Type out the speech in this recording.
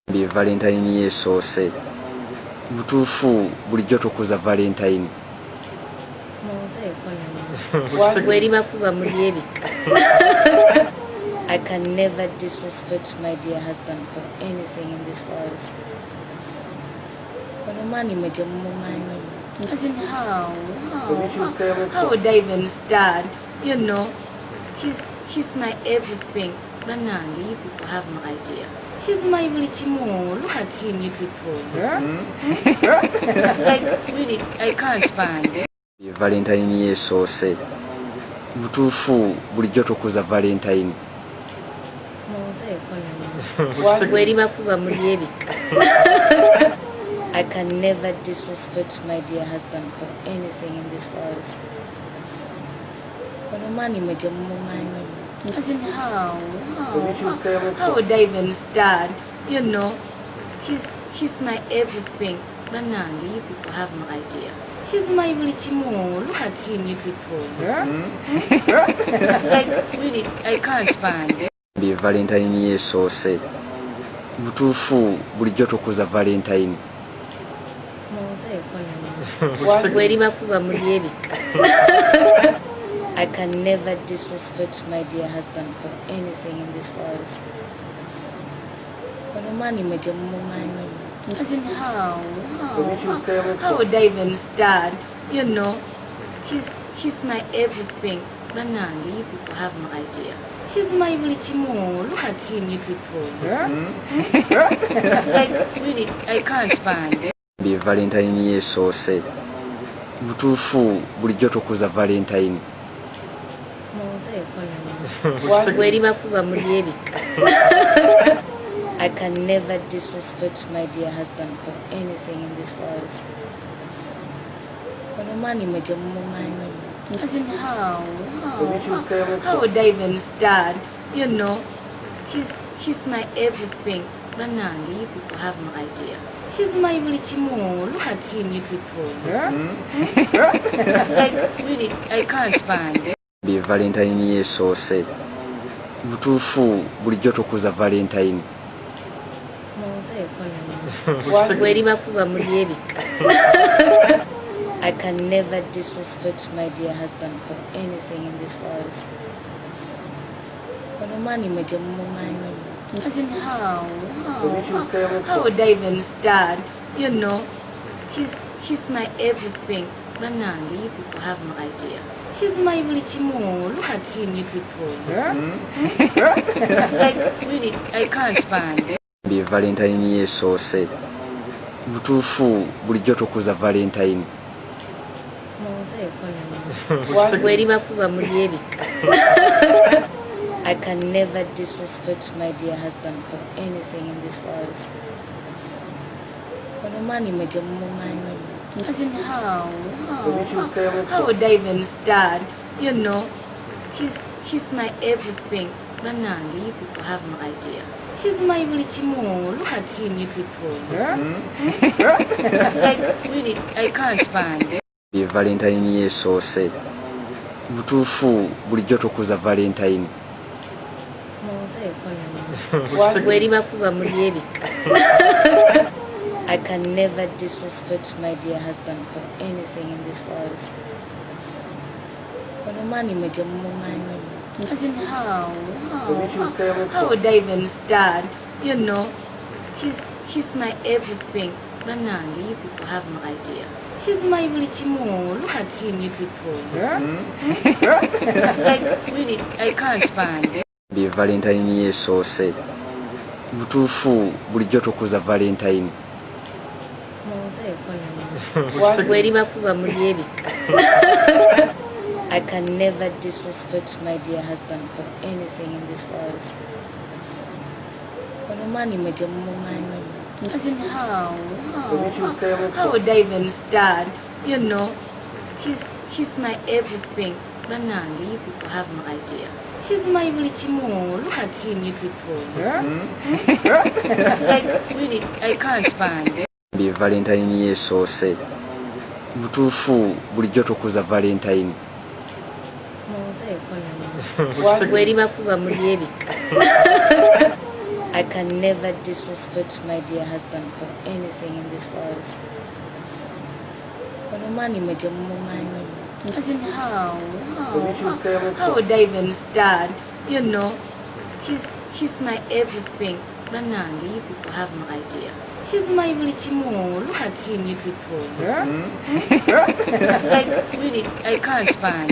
Bi Valentine yesoose. Butuufu bulijjo tukuza Valentine. I can never disrespect my dear husband for anything in this world. As in how would I even start? You know, he's my everything. Banana, you people have no idea. He's my Richimo. Look at him, you people. Like, really, I can't find. Valentine yesoose. Butuufu bulijjo tukuza Valentine. I can never disrespect my dear husband for anything in this world. As in how would I even start? You know, he's my everything. Banana, you people have no idea. He's my Richimo. Look at him, you people. Like, really, I can't find. Bi Valentine yesoose. Butuufu bulijjo tukuza Valentine. I can never disrespect my dear husband for anything in this world. As in how would I even start? You know, he's my everything. Banana, you people have no idea. He's my Richimo. Look at him, you people. Like, really, I can't find. Bi Valentine yesoose. Butuufu bulijjo tukuza Valentine. I can never disrespect my dear husband for anything in this world. As in how would I even start? You know, he's my everything. Banana, you people have no idea. He's my Richimo. Look at him, you people. Like, really, I can't find. Bi Valentine yesoose. Butuufu bulijjo tukuza Valentine. I can never disrespect my dear husband for anything in this world. As in how would I even start? You know, he's my everything. Banana, you people have no idea. He's my Richimo. Look at him, you people. Like, really, I can't find. Bi Valentine yesoose. Butuufu bulijjo tukuza Valentine. I can never disrespect my dear husband for anything in this world. As in how would I even start? You know, he's my everything. Banana, you people have no idea. He's my Richimo. Look at him, you people. Like, really, I can't find. Bi Valentine yesoose. Butuufu bulijjo tukuza Valentine. I can never disrespect my dear husband for anything in this world. As in how would I even start? You know, he's my everything. Banana, you people have no idea. He's my Richimo. Look at him, you people. Like, really, I can't find. Bi Valentine yesoose. Butuufu bulijjo tukuza Valentine. I can never disrespect my dear husband for anything in this world. As in how would I even start? You know, he's my everything. Banana, you people have no idea. He's my Richimo. Look at him, you people. Like, really, I can't find. Bi Valentine yesoose. Butuufu bulijjo tukuza Valentine. I I can never disrespect my dear husband for anything in this world. As in how would I even start? You know, he's my everything. Banange, you people have no idea. He's my Mulichimo. Look at him, you people. Like, really, I can't, man.